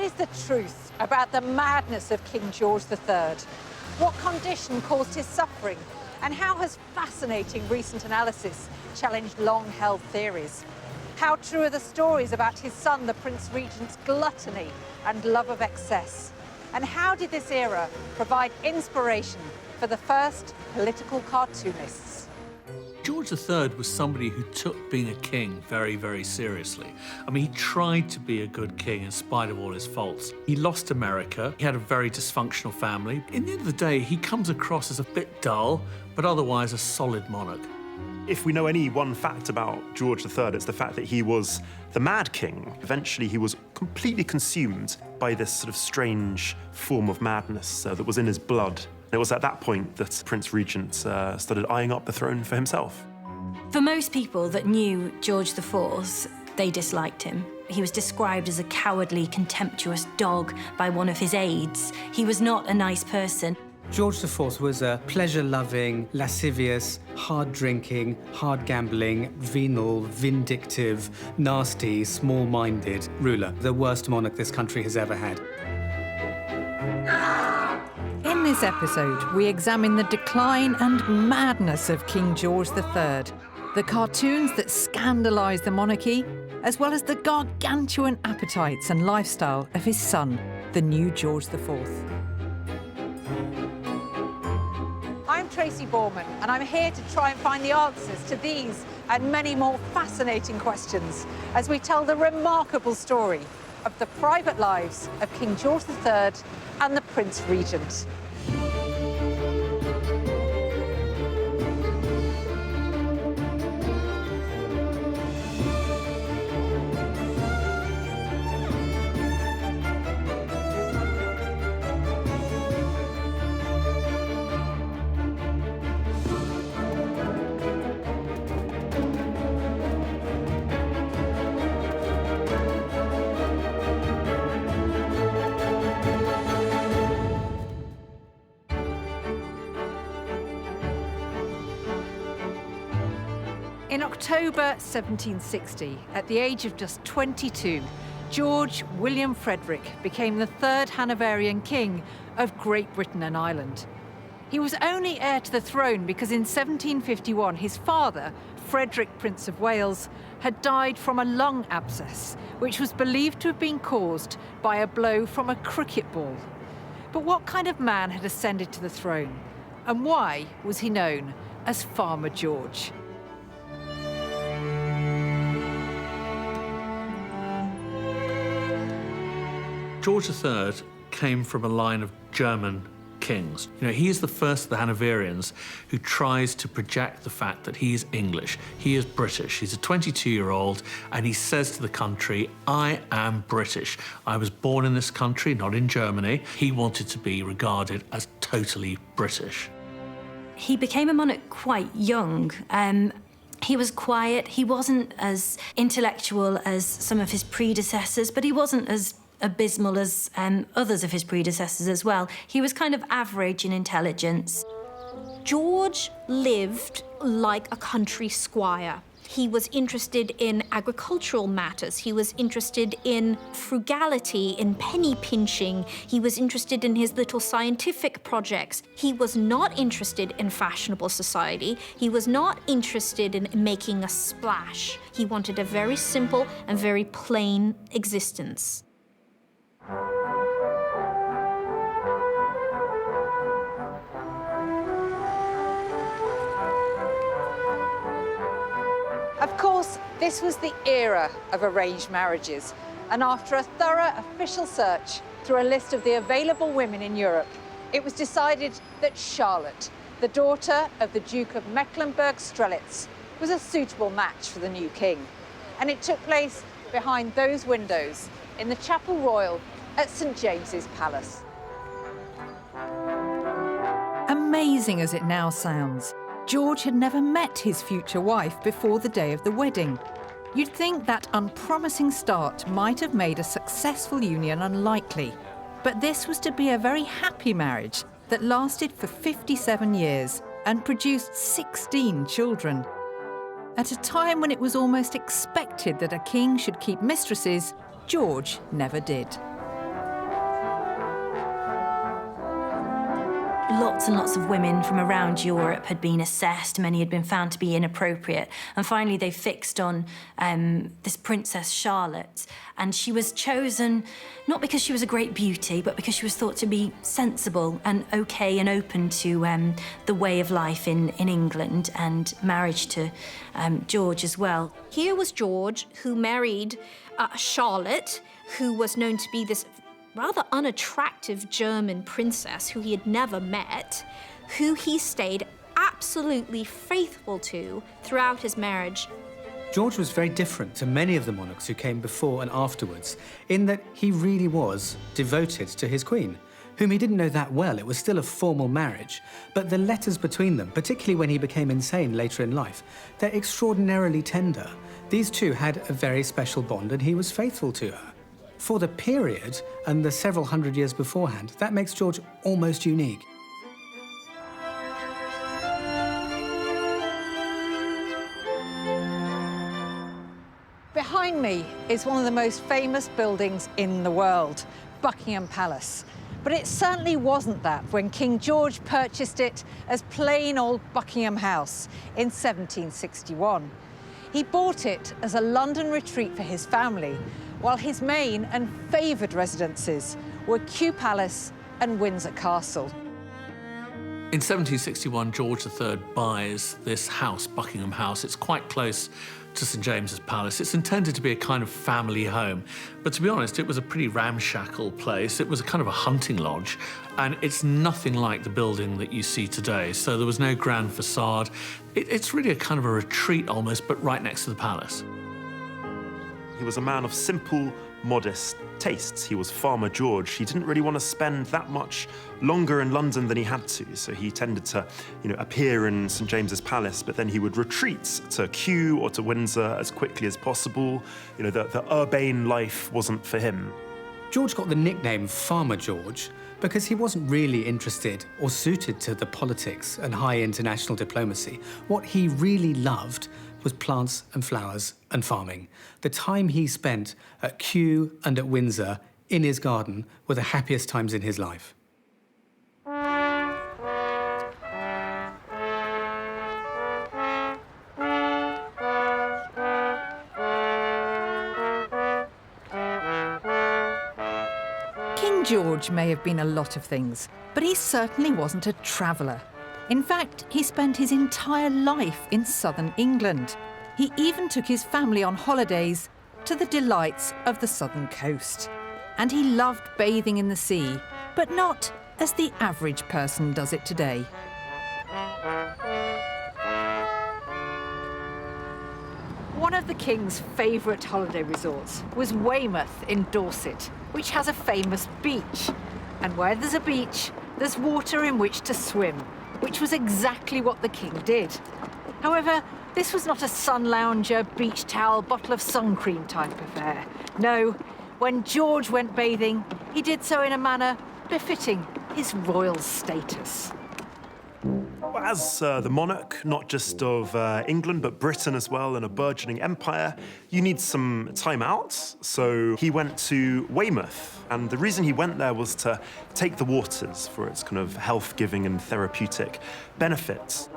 is the truth about the madness of King George III? What condition caused his suffering? And how has fascinating recent analysis challenged long-held theories? How true are the stories about his son, the Prince Regent's gluttony and love of excess? And how did this era provide inspiration for the first political cartoonists? George III was somebody who took being a king very, very seriously. I mean, he tried to be a good king in spite of all his faults. He lost America. He had a very dysfunctional family. In the end of the day, he comes across as a bit dull, but otherwise a solid monarch. If we know any one fact about George III, it's the fact that he was the Mad King. Eventually, he was completely consumed by this sort of strange form of madness that was in his blood. It was at that point that Prince Regent started eyeing up the throne for himself. For most people that knew George IV, they disliked him. He was described as a cowardly, contemptuous dog by one of his aides. He was not a nice person. George IV was a pleasure-loving, lascivious, hard-drinking, hard-gambling, venal, vindictive, nasty, small-minded ruler. The worst monarch this country has ever had. In this episode, we examine the decline and madness of King George III, the cartoons that scandalised the monarchy, as well as the gargantuan appetites and lifestyle of his son, the new George IV. I'm Tracy Borman, and I'm here to try and find the answers to these and many more fascinating questions as we tell the remarkable story of the private lives of King George III and the Prince Regent. In October 1760, at the age of just 22, George William Frederick became the third Hanoverian king of Great Britain and Ireland. He was only heir to the throne because in 1751 his father, Frederick, Prince of Wales, had died from a lung abscess, which was believed to have been caused by a blow from a cricket ball. But what kind of man had ascended to the throne? And why was he known as Farmer George? George III came from a line of German kings. You know, he is the first of the Hanoverians who tries to project the fact that he is English, he is British. He's a 22-year-old, and he says to the country, I am British. I was born in this country, not in Germany. He wanted to be regarded as totally British. He became a monarch quite young. He was quiet. He wasn't as intellectual as some of his predecessors, but he wasn't as abysmal as others of his predecessors as well. He was kind of average in intelligence. George lived like a country squire. He was interested in agricultural matters. He was interested in frugality, in penny pinching. He was interested in his little scientific projects. He was not interested in fashionable society. He was not interested in making a splash. He wanted a very simple and very plain existence. Of course, this was the era of arranged marriages, and after a thorough official search through a list of the available women in Europe, it was decided that Charlotte, the daughter of the Duke of Mecklenburg-Strelitz, was a suitable match for the new king. And it took place behind those windows in the Chapel Royal at St James's Palace. Amazing as it now sounds, George had never met his future wife before the day of the wedding. You'd think that unpromising start might have made a successful union unlikely, but this was to be a very happy marriage that lasted for 57 years and produced 16 children. At a time when it was almost expected that a king should keep mistresses, George never did. lots and lots of women from around Europe had been assessed. Many had been found to be inappropriate. And finally, they fixed on this Princess Charlotte. And she was chosen not because she was a great beauty, but because she was thought to be sensible and OK and open to the way of life in England, and marriage to George as well. Here was George, who married Charlotte, who was known to be this rather unattractive German princess who he had never met, who he stayed absolutely faithful to throughout his marriage. George was very different to many of the monarchs who came before and afterwards, in that he really was devoted to his queen, whom he didn't know that well. It was still a formal marriage, but the letters between them, particularly when he became insane later in life, they're extraordinarily tender. These two had a very special bond, and he was faithful to her. For the period and the several hundred years beforehand, that makes George almost unique. Behind me is one of the most famous buildings in the world, Buckingham Palace. But it certainly wasn't that when King George purchased it as plain old Buckingham House in 1761. He bought it as a London retreat for his family, while his main and favoured residences were Kew Palace and Windsor Castle. In 1761, George III buys this house, Buckingham House. It's quite close to St James's Palace. It's intended to be a kind of family home, but to be honest, it was a pretty ramshackle place. It was a kind of a hunting lodge, and it's nothing like the building that you see today. So there was no grand facade. It's really a kind of a retreat almost, but right next to the palace. He was a man of simple, modest tastes. He was Farmer George. He didn't really want to spend that much longer in London than he had to, so he tended to, appear in St James's Palace, but then he would retreat to Kew or to Windsor as quickly as possible. The urbane life wasn't for him. George got the nickname Farmer George because he wasn't really interested or suited to the politics and high international diplomacy. What he really loved was plants and flowers and farming. The time he spent at Kew and at Windsor in his garden were the happiest times in his life. King George may have been a lot of things, but he certainly wasn't a traveller. In fact, he spent his entire life in southern England. He even took his family on holidays to the delights of the southern coast. And he loved bathing in the sea, but not as the average person does it today. One of the king's favourite holiday resorts was Weymouth in Dorset, which has a famous beach. And where there's a beach, there's water in which to swim, which was exactly what the king did. However, this was not a sun lounger, beach towel, bottle of sun cream type affair. No, when George went bathing, he did so in a manner befitting his royal status. As the monarch, not just of England, but Britain as well, and a burgeoning empire, you need some time out. So he went to Weymouth. And the reason he went there was to take the waters for its kind of health-giving and therapeutic benefits.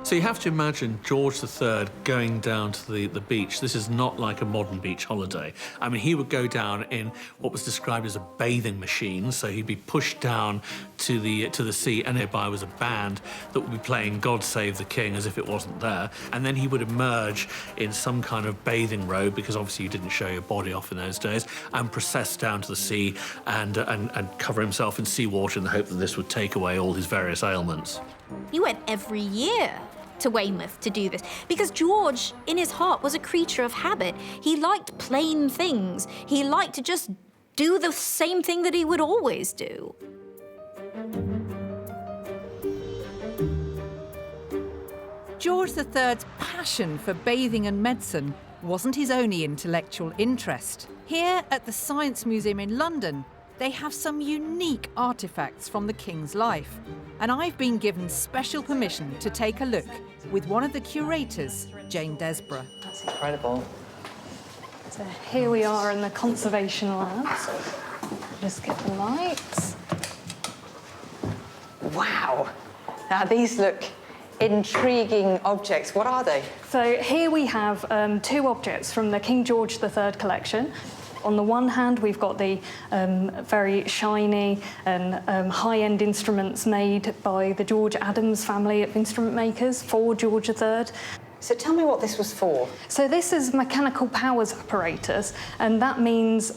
So you have to imagine George III going down to the beach. This is not like a modern beach holiday. I mean, he would go down in what was described as a bathing machine. So he'd be pushed down to the sea, and nearby was a band that would be playing God Save the King as if it wasn't there. And then he would emerge in some kind of bathing robe, because obviously you didn't show your body off in those days, and process down to the sea and cover himself in seawater in the hope that this would take away all his various ailments. He went every year to Weymouth to do this, because George, in his heart, was a creature of habit. He liked plain things. He liked to just do the same thing that he would always do. George III's passion for bathing and medicine wasn't his only intellectual interest. Here at the Science Museum in London, they have some unique artefacts from the King's life, and I've been given special permission to take a look with one of the curators, Jane Desborough. That's incredible. So here we are in the conservation lab. Just get the lights. Wow. Now, these look intriguing objects. What are they? So here we have two objects from the King George III collection. On the one hand, we've got the very shiny and high-end instruments made by the George Adams family of instrument makers for George III. So tell me what this was for. So this is mechanical powers apparatus, and that means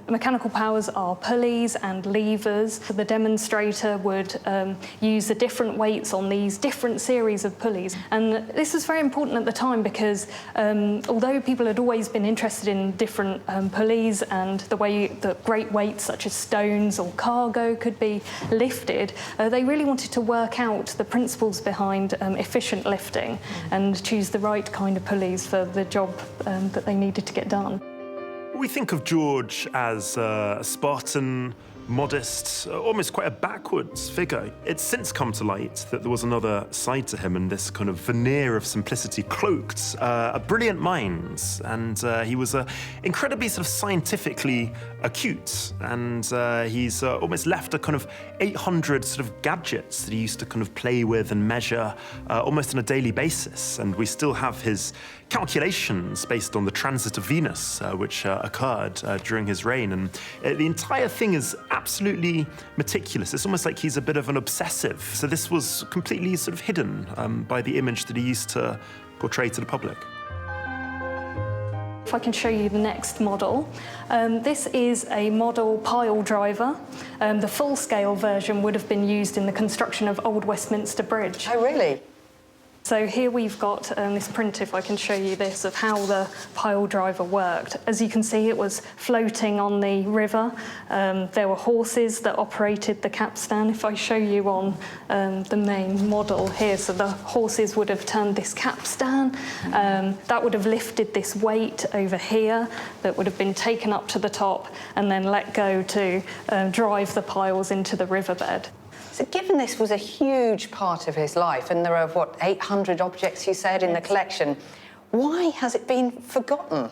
mechanical powers are pulleys and levers. The demonstrator would use the different weights on these different series of pulleys. And this was very important at the time because although people had always been interested in different pulleys and the way that great weights such as stones or cargo could be lifted, they really wanted to work out the principles behind efficient lifting and choose the right kind of pulleys for the job that they needed to get done. We think of George as a Spartan, modest, almost quite a backwards figure. It's since come to light that there was another side to him, and this kind of veneer of simplicity cloaked a brilliant mind, and he was incredibly sort of scientifically acute, and he's almost left a kind of 800 sort of gadgets that he used to kind of play with and measure almost on a daily basis, and we still have his calculations based on the transit of Venus, which occurred during his reign, and the entire thing is absolutely meticulous. It's almost like he's a bit of an obsessive. So this was completely sort of hidden by the image that he used to portray to the public. If I can show you the next model. This is a model pile driver. The full-scale version would have been used in the construction of Old Westminster Bridge. Oh, really? So here we've got this print, if I can show you this, of how the pile driver worked. As you can see, it was floating on the river. There were horses that operated the capstan. If I show you on the main model here, so the horses would have turned this capstan. That would have lifted this weight over here that would have been taken up to the top and then let go to drive the piles into the riverbed. So given this was a huge part of his life, and there are, what, 800 objects, you said, in the collection, why has it been forgotten?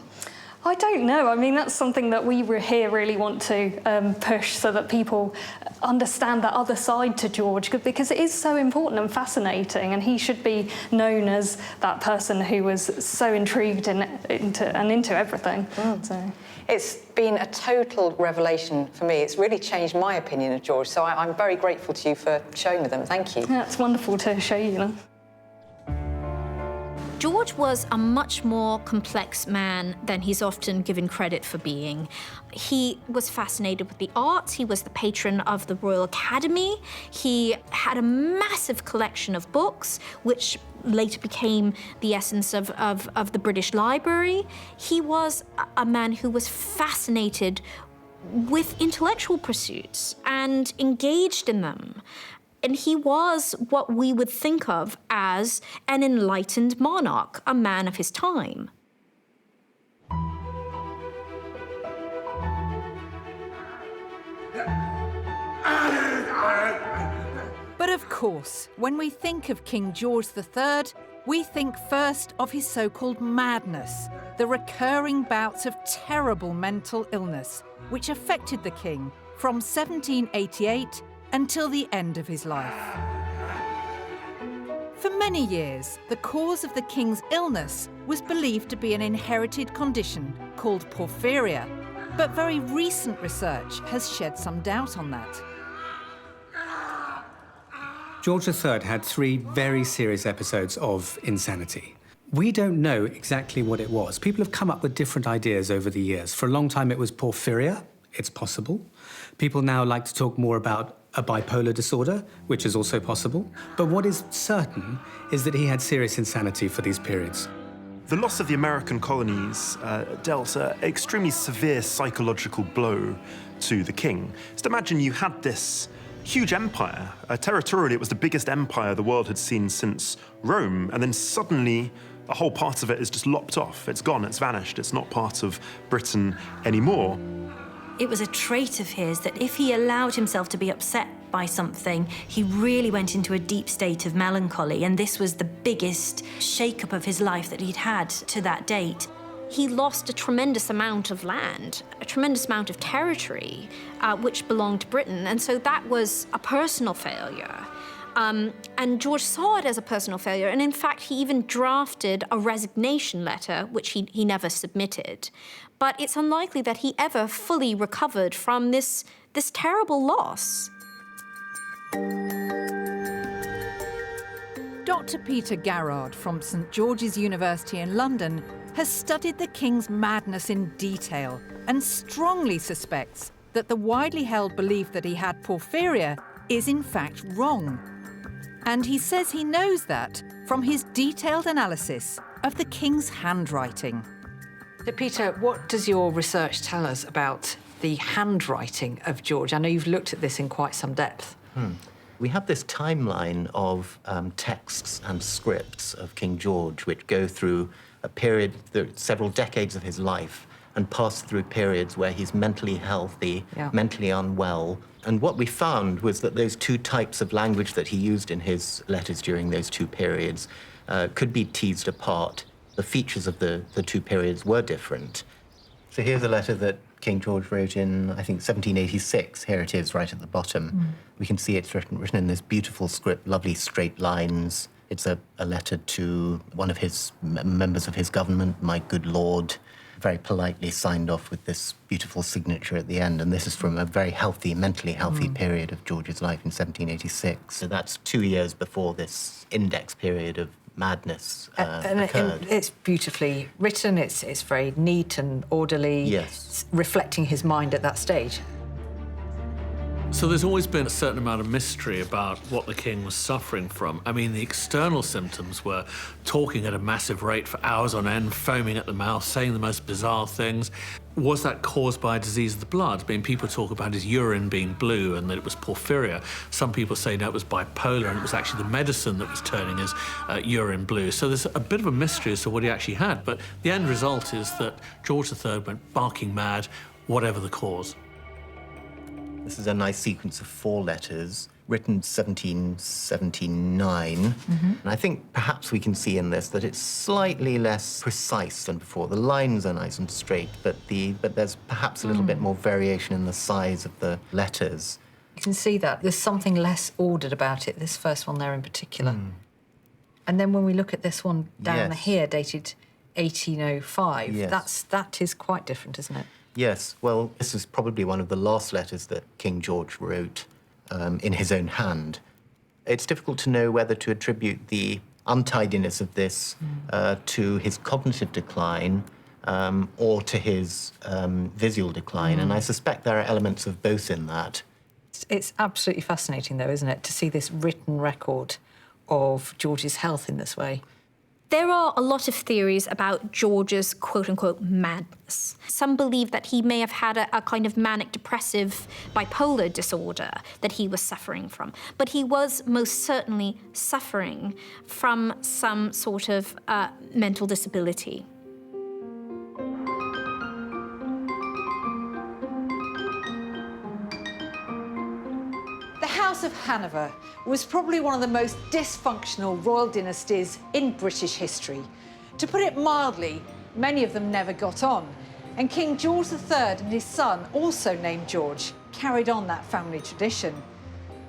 I don't know. I mean, that's something that we here really want to push so that people understand that other side to George, because it is so important and fascinating, and he should be known as that person who was so intrigued into everything. So. It's been a total revelation for me. It's really changed my opinion of George, so I'm very grateful to you for showing me them. Thank you. Yeah, it's wonderful to show you them. George was a much more complex man than he's often given credit for being. He was fascinated with the arts. He was the patron of the Royal Academy. He had a massive collection of books, which later became the essence of the British Library. He was a man who was fascinated with intellectual pursuits and engaged in them. And he was what we would think of as an enlightened monarch, a man of his time. But of course, when we think of King George III, we think first of his so-called madness, the recurring bouts of terrible mental illness, which affected the king from 1788 until the end of his life. For many years, the cause of the king's illness was believed to be an inherited condition called porphyria, but very recent research has shed some doubt on that. George III had 3 very serious episodes of insanity. We don't know exactly what it was. People have come up with different ideas over the years. For a long time, it was porphyria. It's possible. People now like to talk more about a bipolar disorder, which is also possible. But what is certain is that he had serious insanity for these periods. The loss of the American colonies dealt an extremely severe psychological blow to the king. Just imagine you had this huge empire. Territorially, it was the biggest empire the world had seen since Rome, and then suddenly a whole part of it is just lopped off. It's gone, it's vanished, it's not part of Britain anymore. It was a trait of his that if he allowed himself to be upset by something, he really went into a deep state of melancholy, and this was the biggest shake-up of his life that he'd had to that date. he lost a tremendous amount of land, a tremendous amount of territory, which belonged to Britain. And so that was a personal failure. And George saw it as a personal failure. And in fact, he even drafted a resignation letter, which he never submitted. But it's unlikely that he ever fully recovered from this terrible loss. Dr. Peter Garrard from St George's University in London has studied the king's madness in detail and strongly suspects that the widely held belief that he had porphyria is in fact wrong. And he says he knows that from his detailed analysis of the king's handwriting. So Peter, what does your research tell us about the handwriting of George? I know you've looked at this in quite some depth. We have this timeline of texts and scripts of King George, which go through a period, several decades of his life, and pass through periods where he's mentally healthy, mentally unwell. And what we found was that those two types of language that he used in his letters during those two periods could be teased apart. The features of the two periods were different. So here's a letter that King George wrote in, I think, 1786. Here it is, right at the bottom. We can see it's written in this beautiful script, lovely straight lines. It's a letter to one of his members of his government, my good lord, very politely signed off with this beautiful signature at the end. And this is from a very healthy, mentally healthy period of George's life in 1786. So that's 2 years before this index period of madness occurred. And it's beautifully written, it's very neat and orderly, yes, reflecting his mind at that stage. So there's always been a certain amount of mystery about what the king was suffering from. I mean, the external symptoms were talking at a massive rate for hours on end, foaming at the mouth, saying the most bizarre things. Was that caused by a disease of the blood? I mean, people talk about his urine being blue and that it was porphyria. Some people say no, it was bipolar and it was actually the medicine that was turning his urine blue. So there's a bit of a mystery as to what he actually had. But the end result is that George III went barking mad, whatever the cause. This is a nice sequence of 4 letters, written 1779. And I think perhaps we can see in this that it's slightly less precise than before. The lines are nice and straight, but there's perhaps a little bit more variation in the size of the letters. You can see that. There's something less ordered about it, this first one there in particular. And then when we look at this one down here, dated 1805, that is quite different, isn't it? Yes, well, this is probably one of the last letters that King George wrote in his own hand. It's difficult to know whether to attribute the untidiness of this to his cognitive decline or to his visual decline, and I suspect there are elements of both in that. It's absolutely fascinating, though, isn't it, to see this written record of George's health in this way. There are a lot of theories about George's quote-unquote madness. Some believe that he may have had a kind of manic-depressive bipolar disorder that he was suffering from. But he was most certainly suffering from some sort of mental disability. The House of Hanover was probably one of the most dysfunctional royal dynasties in British history. To put it mildly, many of them never got on. And King George III and his son, also named George, carried on that family tradition.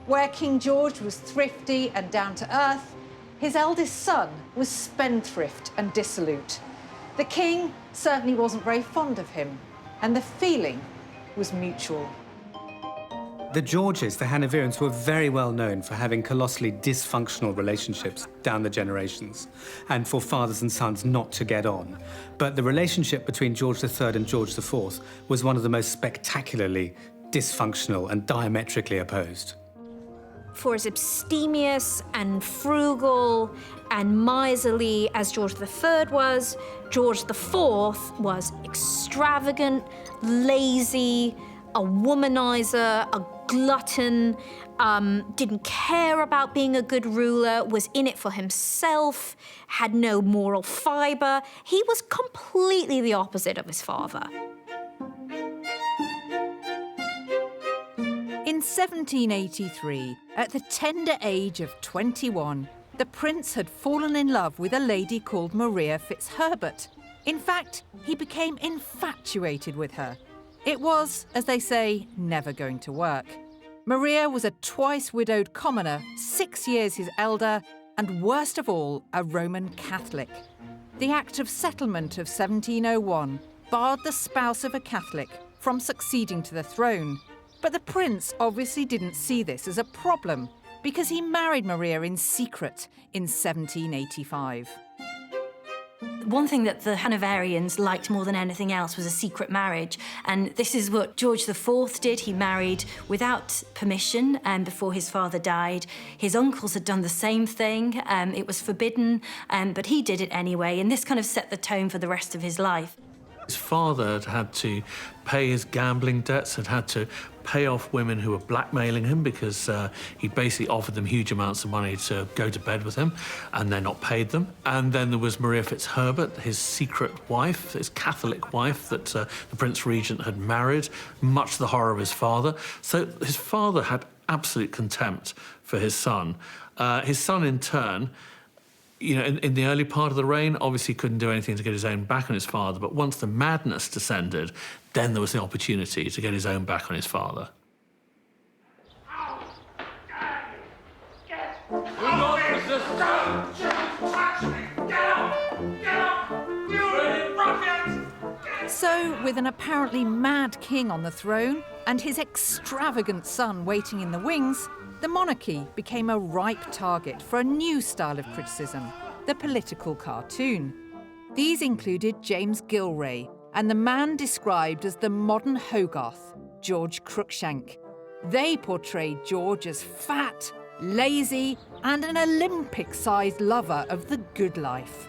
Where King George was thrifty and down to earth, his eldest son was spendthrift and dissolute. The king certainly wasn't very fond of him, and the feeling was mutual. The Georges, the Hanoverians, were very well known for having colossally dysfunctional relationships down the generations and for fathers and sons not to get on. But the relationship between George III and George IV was one of the most spectacularly dysfunctional and diametrically opposed. For as abstemious and frugal and miserly as George III was, George IV was extravagant, lazy, a womanizer, a glutton, didn't care about being a good ruler, was in it for himself, had no moral fibre. He was completely the opposite of his father. In 1783, at the tender age of 21, the prince had fallen in love with a lady called Maria Fitzherbert. In fact, he became infatuated with her. It was, as they say, never going to work. Maria was a twice-widowed commoner, 6 years his elder, and worst of all, a Roman Catholic. The Act of Settlement of 1701 barred the spouse of a Catholic from succeeding to the throne. But the prince obviously didn't see this as a problem, because he married Maria in secret in 1785. One thing that the Hanoverians liked more than anything else was a secret marriage, and this is what George IV did. He married without permission before his father died. His uncles had done the same thing. It was forbidden, but he did it anyway, and this kind of set the tone for the rest of his life. His father had had to pay his gambling debts, had to pay off women who were blackmailing him because he basically offered them huge amounts of money to go to bed with him, and they're not paid them. And then there was Maria Fitzherbert, his secret wife, his Catholic wife that the Prince Regent had married, much to the horror of his father. So his father had absolute contempt for his son. His son, in turn, you know, in the early part of the reign, obviously couldn't do anything to get his own back on his father, but once the madness descended, then there was the opportunity to get his own back on his father. So, with an apparently mad king on the throne and his extravagant son waiting in the wings, the monarchy became a ripe target for a new style of criticism, the political cartoon. These included James Gilray and the man described as the modern Hogarth, George Cruikshank. They portrayed George as fat, lazy, and an Olympic-sized lover of the good life.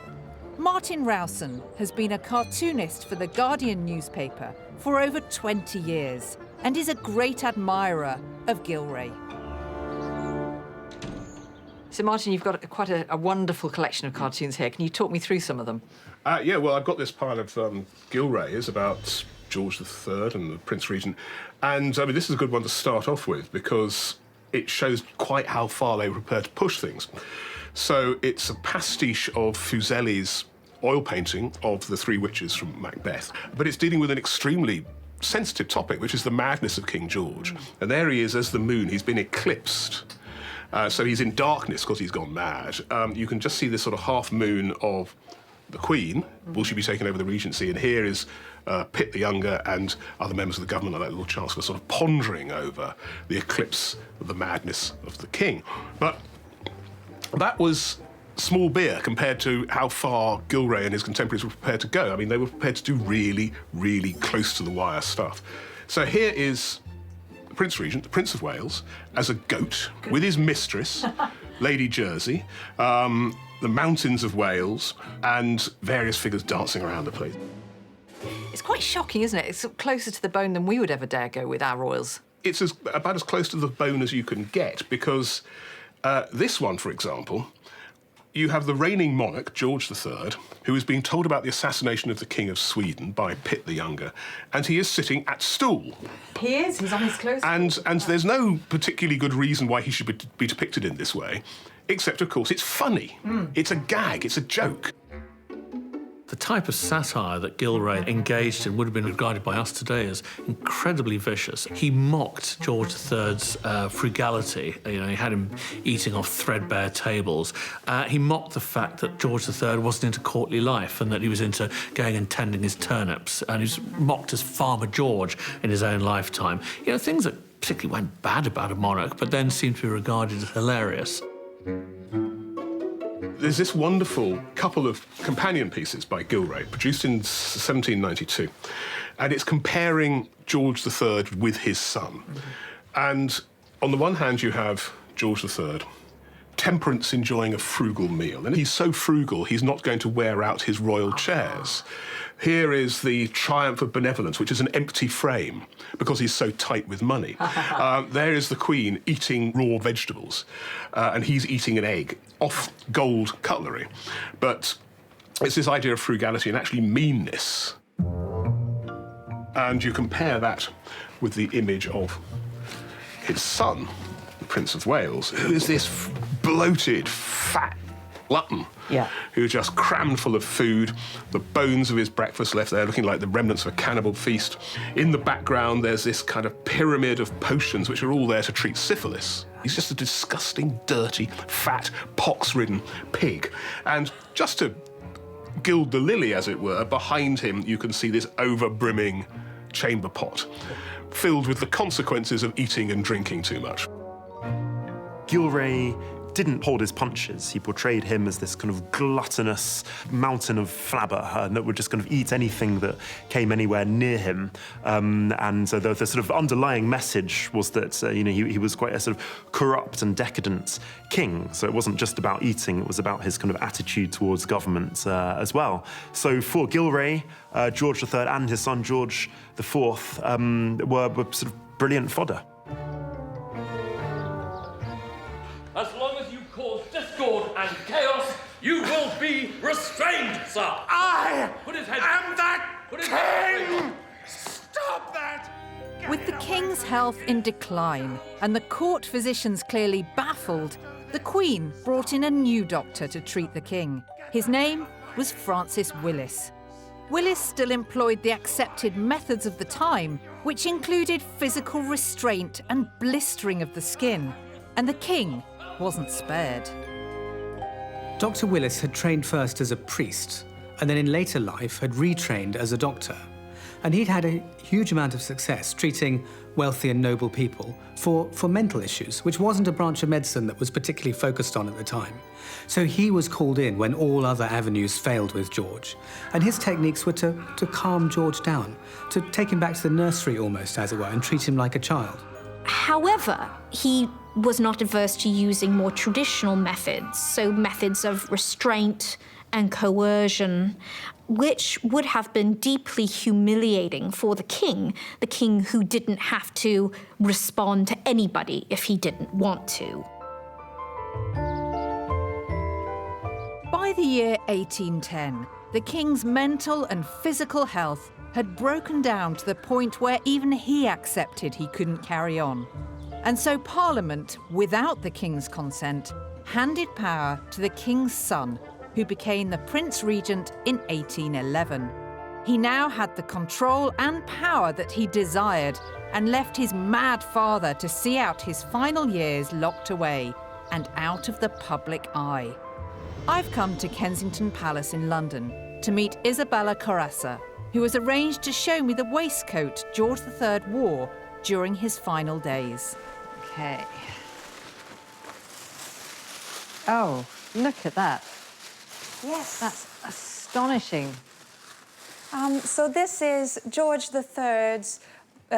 Martin Rowson has been a cartoonist for the Guardian newspaper for over 20 years and is a great admirer of Gilray. So, Martin, you've got quite a wonderful collection of cartoons here. Can you talk me through some of them? Yeah, well, I've got this pile of Gilrays about George III and the Prince Regent. And, I mean, this is a good one to start off with because it shows quite how far they were prepared to push things. So it's a pastiche of Fuseli's oil painting of the three witches from Macbeth, but it's dealing with an extremely sensitive topic, which is the madness of King George. And there he is as the moon. He's been eclipsed. So he's in darkness because he's gone mad. You can just see this sort of half moon of the Queen. Will she be taking over the regency? And here is Pitt the Younger and other members of the government, like that little chancellor, sort of pondering over the eclipse of the madness of the king. But that was small beer compared to how far Gilray and his contemporaries were prepared to go. I mean, they were prepared to do really, really close to the wire stuff. So here is the Prince Regent, the Prince of Wales, as a goat with his mistress, Lady Jersey, the mountains of Wales, and various figures dancing around the place. It's quite shocking, isn't it? It's closer to the bone than we would ever dare go with our royals. It's about as close to the bone as you can get, because this one, for example, you have the reigning monarch, George III, who is being told about the assassination of the King of Sweden by Pitt the Younger, and he is sitting at stool. He is, he's on his clothes. And there's no particularly good reason why he should be depicted in this way, except, of course, it's funny. It's a gag, it's a joke. The type of satire that Gilray engaged in would have been regarded by us today as incredibly vicious. He mocked George III's frugality. You know, he had him eating off threadbare tables. He mocked the fact that George III wasn't into courtly life and that he was into going and tending his turnips. And he was mocked as Farmer George in his own lifetime. You know, things that particularly went bad about a monarch, but then seemed to be regarded as hilarious. There's this wonderful couple of companion pieces by Gilray, produced in 1792, and it's comparing George III with his son. And on the one hand, you have George III, temperance enjoying a frugal meal. And he's so frugal, he's not going to wear out his royal chairs. Here is the triumph of benevolence, which is an empty frame because he's so tight with money. There is the Queen eating raw vegetables, and he's eating an egg off gold cutlery. But it's this idea of frugality and actually meanness. And you compare that with the image of his son, the Prince of Wales, who is this bloated, fat glutton who just crammed full of food, the bones of his breakfast left there looking like the remnants of a cannibal feast. In the background, there's this kind of pyramid of potions which are all there to treat syphilis. He's just a disgusting, dirty, fat, pox-ridden pig. And just to gild the lily, as it were, behind him you can see this over-brimming chamber pot filled with the consequences of eating and drinking too much. Gilray didn't hold his punches. He portrayed him as this kind of gluttonous mountain of flabber that would just kind of eat anything that came anywhere near him. The sort of underlying message was that he was quite a sort of corrupt and decadent king. So it wasn't just about eating; it was about his kind of attitude towards government as well. So for Gilray, George III and his son George IV were sort of brilliant fodder. As long as you cause discord and chaos, you will be restrained, sir. I Put his head. am that Put his king! head. Stop that! With the king's health in decline and the court physicians clearly baffled, the Queen brought in a new doctor to treat the king. His name was Francis Willis. Willis still employed the accepted methods of the time, which included physical restraint and blistering of the skin. And the king wasn't spared. Dr. Willis had trained first as a priest, and then in later life had retrained as a doctor. And he'd had a huge amount of success treating wealthy and noble people for mental issues, which wasn't a branch of medicine that was particularly focused on at the time. So he was called in when all other avenues failed with George. And his techniques were to calm George down, to take him back to the nursery almost, as it were, and treat him like a child. However, he was not averse to using more traditional methods, so methods of restraint and coercion, which would have been deeply humiliating for the king who didn't have to respond to anybody if he didn't want to. By the year 1810, the king's mental and physical health had broken down to the point where even he accepted he couldn't carry on. And so Parliament, without the king's consent, handed power to the king's son, who became the Prince Regent in 1811. He now had the control and power that he desired and left his mad father to see out his final years locked away and out of the public eye. I've come to Kensington Palace in London to meet Isabella Carassa, who has arranged to show me the waistcoat George III wore during his final days. Okay. Oh, look at that. Yes. That's astonishing. So this is George III's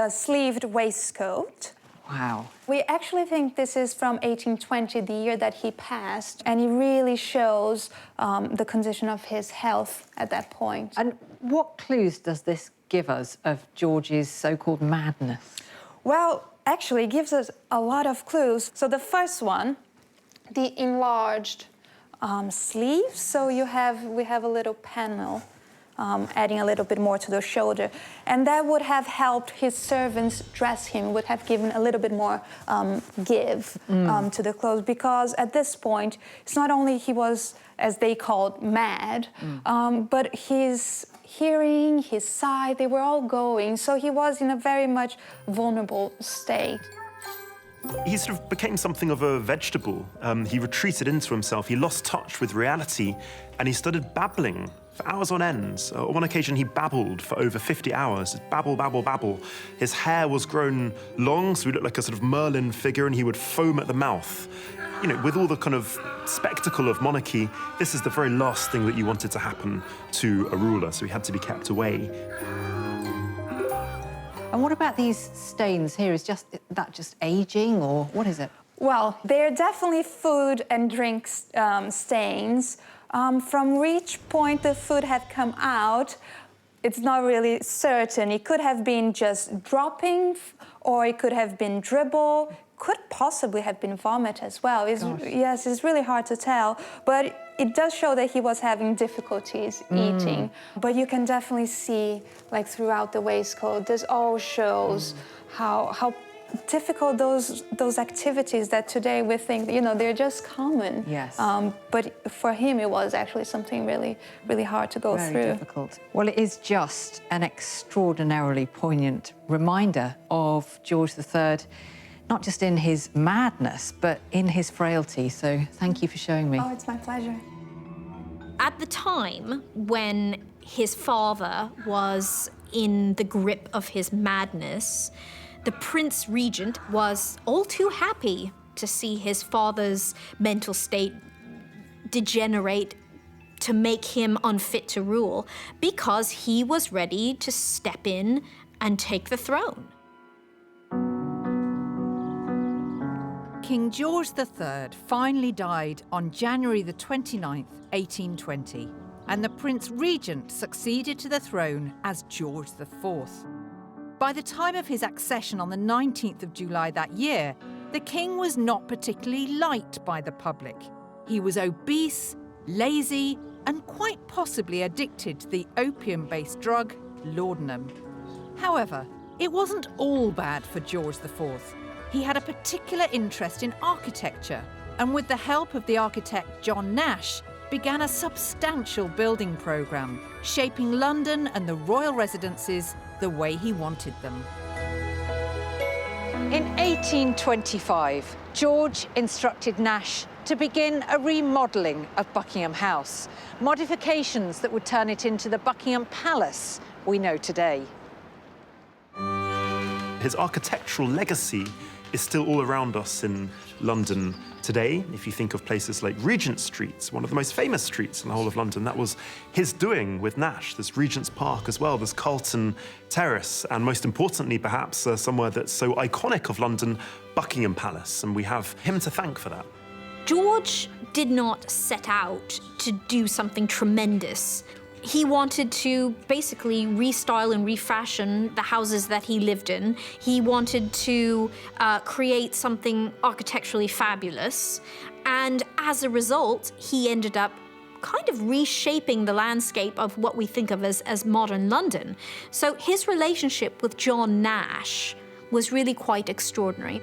sleeved waistcoat. Wow. We actually think this is from 1820, the year that he passed, and it really shows the condition of his health at that point. And what clues does this give us of George's so-called madness? Well, actually, it gives us a lot of clues. So the first one, the enlarged sleeves. So we have a little panel adding a little bit more to the shoulder. And that would have helped his servants dress him, would have given a little bit more give to the clothes. Because at this point, it's not only he was, as they called, mad, but his hearing, his sight, they were all going. So he was in a very much vulnerable state. He sort of became something of a vegetable. He retreated into himself. He lost touch with reality, and he started babbling for hours on end. On one occasion, he babbled for over 50 hours. Just babble, babble, babble. His hair was grown long, so he looked like a sort of Merlin figure, and he would foam at the mouth. You know, with all the kind of spectacle of monarchy, this is the very last thing that you wanted to happen to a ruler, so he had to be kept away. And what about these stains here? Is that just aging, or what is it? Well, they're definitely food and drink stains. From which point the food had come out, it's not really certain. It could have been just dropping, or it could have been dribble, could possibly have been vomit as well. Yes, it's really hard to tell, but it does show that he was having difficulties eating. But you can definitely see, like throughout the waistcoat, this all shows how difficult those activities that today we think, you know, they're just common. Yes. But for him, it was actually something really, really hard to go through. Very difficult. Well, it is just an extraordinarily poignant reminder of George III, not just in his madness, but in his frailty. So thank you for showing me. Oh, it's my pleasure. At the time when his father was in the grip of his madness, the Prince Regent was all too happy to see his father's mental state degenerate to make him unfit to rule, because he was ready to step in and take the throne. King George III finally died on January the 29th, 1820, and the Prince Regent succeeded to the throne as George IV. By the time of his accession on the 19th of July that year, the king was not particularly liked by the public. He was obese, lazy, and quite possibly addicted to the opium-based drug laudanum. However, it wasn't all bad for George IV. He had a particular interest in architecture, and with the help of the architect John Nash, began a substantial building programme, shaping London and the royal residences the way he wanted them. In 1825, George instructed Nash to begin a remodelling of Buckingham House, modifications that would turn it into the Buckingham Palace we know today. His architectural legacy is still all around us in London today. If you think of places like Regent Street, one of the most famous streets in the whole of London, that was his doing with Nash. There's Regent's Park as well, there's Carlton Terrace, and most importantly, perhaps, somewhere that's so iconic of London, Buckingham Palace, and we have him to thank for that. George did not set out to do something tremendous. He wanted to basically restyle and refashion the houses that he lived in. He wanted to create something architecturally fabulous. And as a result, he ended up kind of reshaping the landscape of what we think of as modern London. So his relationship with John Nash was really quite extraordinary.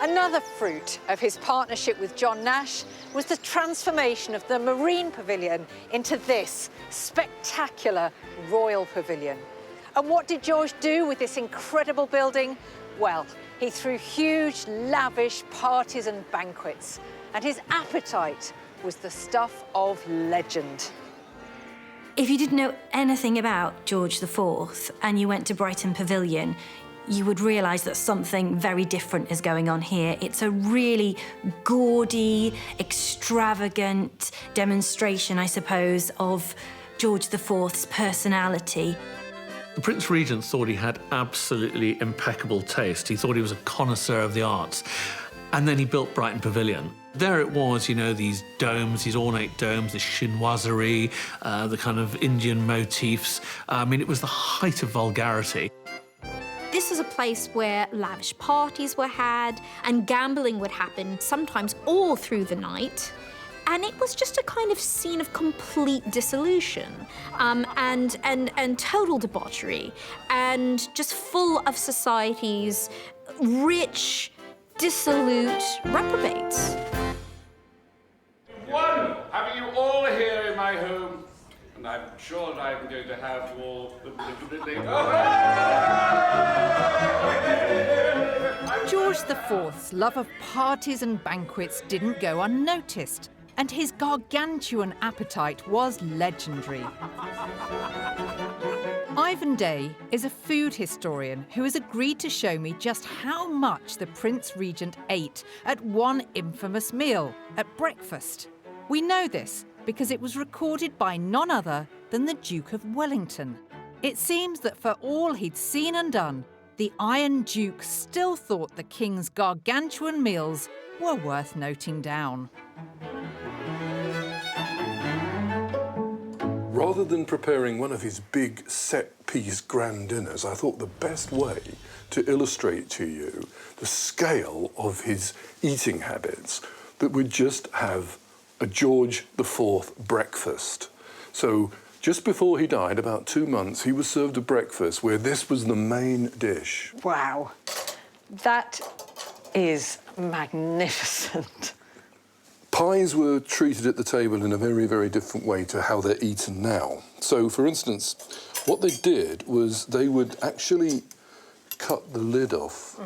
Another fruit of his partnership with John Nash was the transformation of the Marine Pavilion into this spectacular Royal Pavilion. And what did George do with this incredible building? Well, he threw huge, lavish parties and banquets, and his appetite was the stuff of legend. If you didn't know anything about George IV and you went to Brighton Pavilion, you would realise that something very different is going on here. It's a really gaudy, extravagant demonstration, I suppose, of George IV's personality. The Prince Regent thought he had absolutely impeccable taste. He thought he was a connoisseur of the arts. And then he built Brighton Pavilion. There it was, you know, these domes, these ornate domes, the chinoiserie, the kind of Indian motifs. I mean, it was the height of vulgarity. This is a place where lavish parties were had and gambling would happen, sometimes all through the night. And it was just a kind of scene of complete dissolution and total debauchery, and just full of society's rich, dissolute reprobates. One, having you all here in my home, and I'm sure that I'm going to have you all a little bit later. George IV's love of parties and banquets didn't go unnoticed, and his gargantuan appetite was legendary. Ivan Day is a food historian who has agreed to show me just how much the Prince Regent ate at one infamous meal, at breakfast. We know this because it was recorded by none other than the Duke of Wellington. It seems that for all he'd seen and done, the Iron Duke still thought the king's gargantuan meals were worth noting down. Rather than preparing one of his big set-piece grand dinners, I thought the best way to illustrate to you the scale of his eating habits that we'd just have a George IV breakfast. So just before he died, about 2 months, he was served a breakfast where this was the main dish. Wow. That is magnificent. Pies were treated at the table in a very, very different way to how they're eaten now. So, for instance, what they did was they would actually cut the lid off.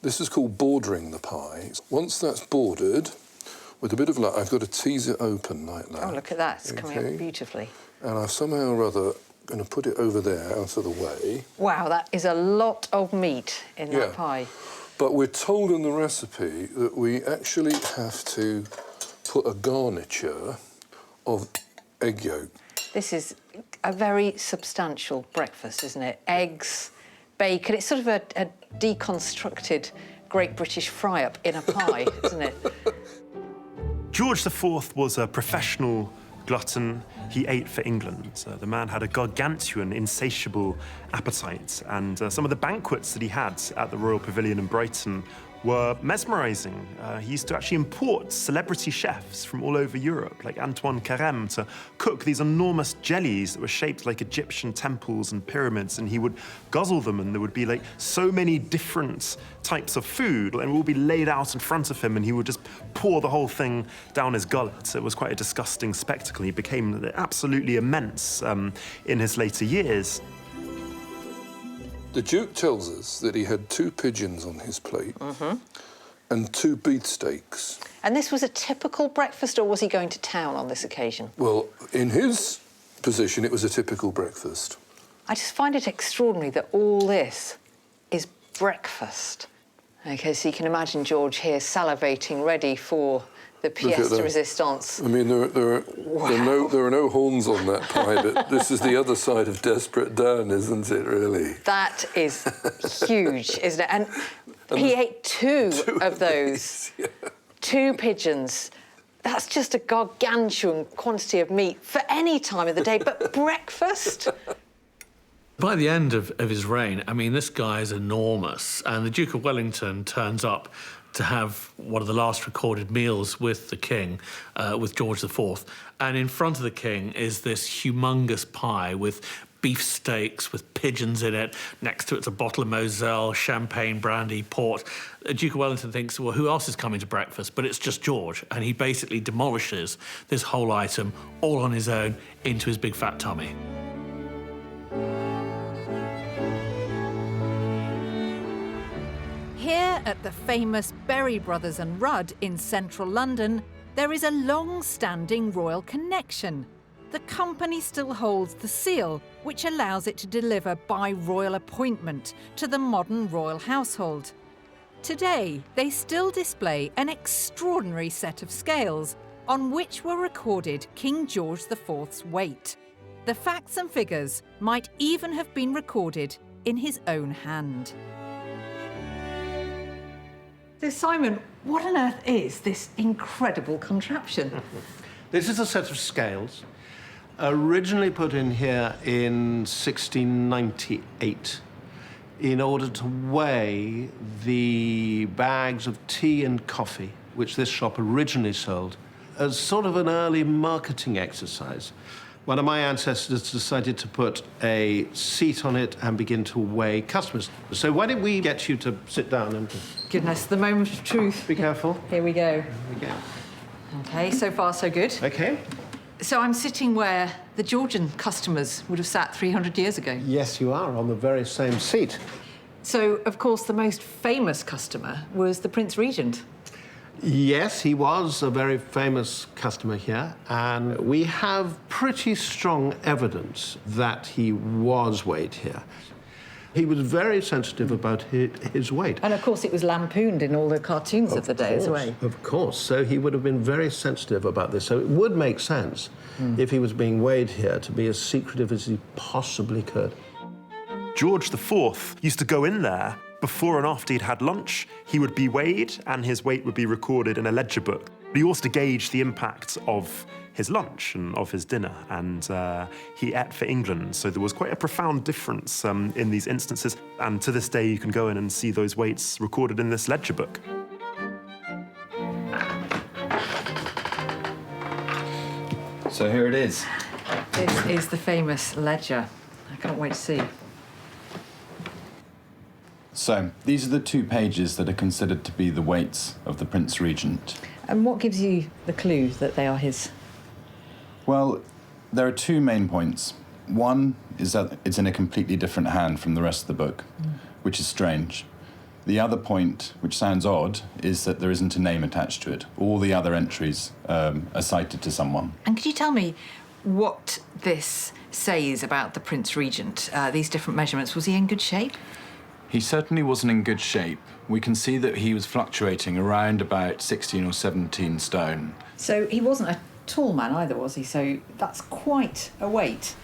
This is called bordering the pie. Once that's bordered, with a bit of luck, I've got to tease it open like that. Oh, look at that. It's coming out beautifully. And I've somehow or other going to put it over there, out of the way. Wow, that is a lot of meat in that pie. But we're told in the recipe that we actually have to put a garniture of egg yolk. This is a very substantial breakfast, isn't it? Eggs, bacon. It's sort of a deconstructed Great British fry-up in a pie, isn't it? George IV was a professional glutton. He ate for England. The man had a gargantuan, insatiable appetite, and some of the banquets that he had at the Royal Pavilion in Brighton were mesmerising. He used to actually import celebrity chefs from all over Europe, like Antoine Carême, to cook these enormous jellies that were shaped like Egyptian temples and pyramids, and he would guzzle them, and there would be like so many different types of food, and it would all be laid out in front of him, and he would just pour the whole thing down his gullet. It was quite a disgusting spectacle. He became absolutely immense in his later years. The Duke tells us that he had 2 pigeons on his plate and 2 beefsteaks. And this was a typical breakfast, or was he going to town on this occasion? Well, in his position, it was a typical breakfast. I just find it extraordinary that all this is breakfast. OK, so you can imagine George here salivating, ready for the pièce de résistance. I mean, there are no horns on that pie, but this is the other side of Desperate Dan, isn't it, really? That is huge, isn't it? And he ate 2 of those. 2 pigeons. That's just a gargantuan quantity of meat for any time of the day, but breakfast? By the end of his reign, I mean, this guy is enormous, and the Duke of Wellington turns up to have one of the last recorded meals with the king, with George IV. And in front of the king is this humongous pie with beefsteaks, with pigeons in it. Next to it's a bottle of Moselle, champagne, brandy, port. The Duke of Wellington thinks, well, who else is coming to breakfast? But it's just George. And he basically demolishes this whole item all on his own into his big fat tummy. Here at the famous Berry Brothers and Rudd in central London, there is a long-standing royal connection. The company still holds the seal, which allows it to deliver by royal appointment to the modern royal household. Today, they still display an extraordinary set of scales on which were recorded King George IV's weight. The facts and figures might even have been recorded in his own hand. So, Simon, what on earth is this incredible contraption? This is a set of scales, originally put in here in 1698 in order to weigh the bags of tea and coffee, which this shop originally sold, as sort of an early marketing exercise. One of my ancestors decided to put a seat on it and begin to weigh customers. So why don't we get you to sit down and... Goodness, the moment of truth. Be careful. Here we go. Here we go. OK, so far so good. OK. So I'm sitting where the Georgian customers would have sat 300 years ago. Yes, you are, on the very same seat. So, of course, the most famous customer was the Prince Regent. Yes, he was a very famous customer here, and we have pretty strong evidence that he was weighed here. He was very sensitive about his weight. And, of course, it was lampooned in all the cartoons of the day as well. Of course. So he would have been very sensitive about this. So it would make sense, if he was being weighed here, to be as secretive as he possibly could. George IV used to go in there before and after he'd had lunch. He would be weighed and his weight would be recorded in a ledger book. But he also to gauge the impact of his lunch and of his dinner, and he ate for England. So there was quite a profound difference in these instances. And to this day, you can go in and see those weights recorded in this ledger book. So here it is. This is the famous ledger. I can't wait to see. So, these are the 2 pages that are considered to be the weights of the Prince Regent. And what gives you the clue that they are his? Well, there are 2 main points. One is that it's in a completely different hand from the rest of the book, which is strange. The other point, which sounds odd, is that there isn't a name attached to it. All the other entries are cited to someone. And could you tell me what this says about the Prince Regent, these different measurements? Was he in good shape? He certainly wasn't in good shape. We can see that he was fluctuating around about 16 or 17 stone. So he wasn't a tall man either, was he? So that's quite a weight.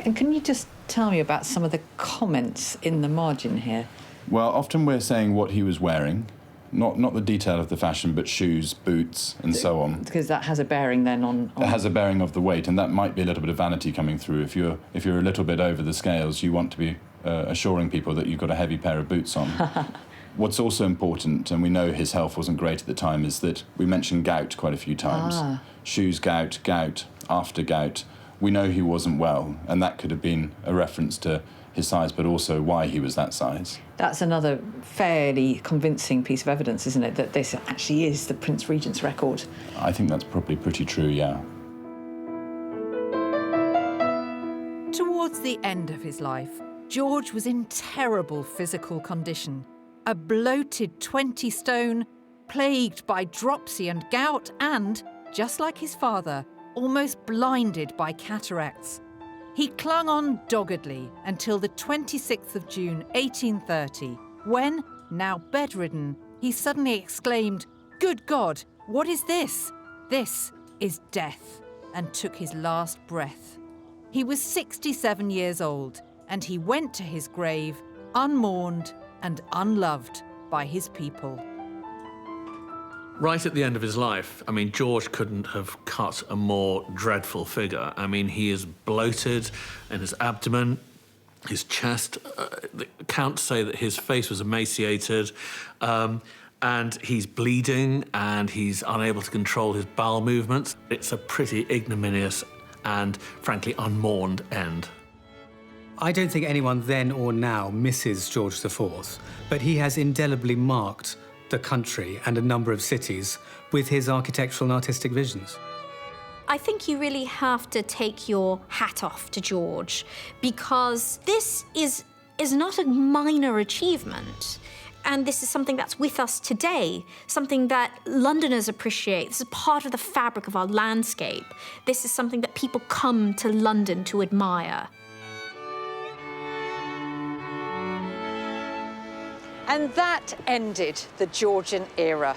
And can you just tell me about some of the comments in the margin here? Well, often we're saying what he was wearing, not the detail of the fashion, but shoes, boots, and so on. Because that has a bearing then on... It has a bearing of the weight, and that might be a little bit of vanity coming through. If you're a little bit over the scales, you want to be assuring people that you've got a heavy pair of boots on. What's also important, and we know his health wasn't great at the time, is that we mentioned gout quite a few times. Shoes, gout, after gout. We know he wasn't well, and that could have been a reference to his size, but also why he was that size. That's another fairly convincing piece of evidence, isn't it, that this actually is the Prince Regent's record? I think that's probably pretty true, yeah. Towards the end of his life, George was in terrible physical condition. A bloated 20 stone, plagued by dropsy and gout, and, just like his father, almost blinded by cataracts. He clung on doggedly until the 26th of June, 1830, when, now bedridden, he suddenly exclaimed, "Good God, what is this? This is death," and took his last breath. He was 67 years old, and he went to his grave unmourned and unloved by his people. Right at the end of his life, I mean, George couldn't have cut a more dreadful figure. I mean, he is bloated in his abdomen, his chest. The accounts say that his face was emaciated, and he's bleeding, and he's unable to control his bowel movements. It's a pretty ignominious and, frankly, unmourned end. I don't think anyone then or now misses George IV, but he has indelibly marked the country and a number of cities with his architectural and artistic visions. I think you really have to take your hat off to George, because this is not a minor achievement. And this is something that's with us today, something that Londoners appreciate. This is part of the fabric of our landscape. This is something that people come to London to admire. And that ended the Georgian era.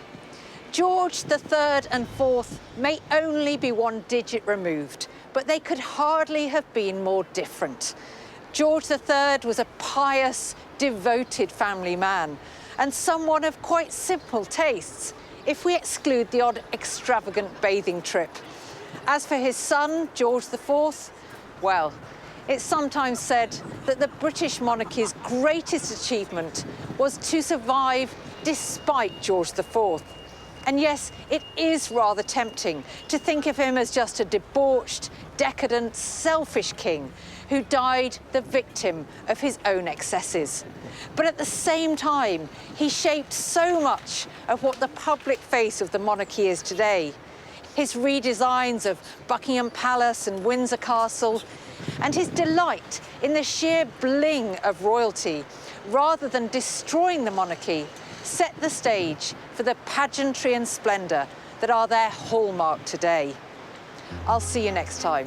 George III and IV may only be one digit removed, but they could hardly have been more different. George III was a pious, devoted family man, and someone of quite simple tastes, if we exclude the odd extravagant bathing trip. As for his son, George IV, well, it's sometimes said that the British monarchy's greatest achievement was to survive despite George IV. And yes, it is rather tempting to think of him as just a debauched, decadent, selfish king who died the victim of his own excesses. But at the same time, he shaped so much of what the public face of the monarchy is today. His redesigns of Buckingham Palace and Windsor Castle, and his delight in the sheer bling of royalty, rather than destroying the monarchy, set the stage for the pageantry and splendour that are their hallmark today. I'll see you next time.